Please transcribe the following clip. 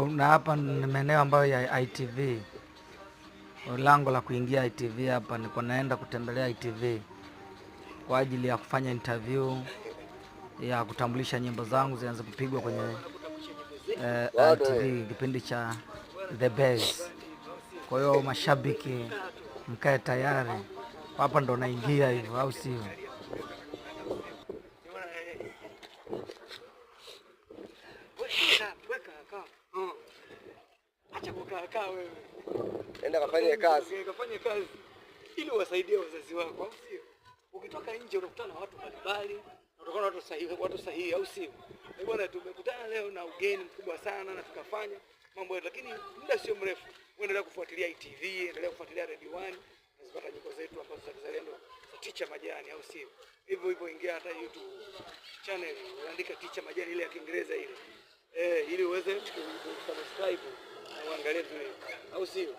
Na hapa ni maeneo ambayo ya ITV. Lango la kuingia ITV hapa, niko naenda kutembelea ITV kwa ajili ya kufanya interview ya kutambulisha nyimbo zangu zianze kupigwa kwenye ITV kipindi cha The Best. Kwa hiyo mashabiki mkae tayari, hapa ndo naingia hivyo, au sio? Acha kukaa wewe. Nenda kafanye kazi. Kafanye kazi ili uwasaidie wazazi wako, au sio? Ukitoka nje unakutana na watu mbalimbali, unakutana na watu sahihi, au sio? Bwana, tumekutana leo na ugeni mkubwa sana na tukafanya mambo yetu, lakini muda sio mrefu uendelea kufuatilia ITV, endelea kufuatilia Radio 1 na zipata nyimbo zetu ambazo za kizalendo za Ticha Majani, au sio? Hivyo hivyo ingia hata YouTube channel, andika Ticha Majani ile ya Kiingereza ile. Ili uweze kusubscribe na uangalie tu, au sio?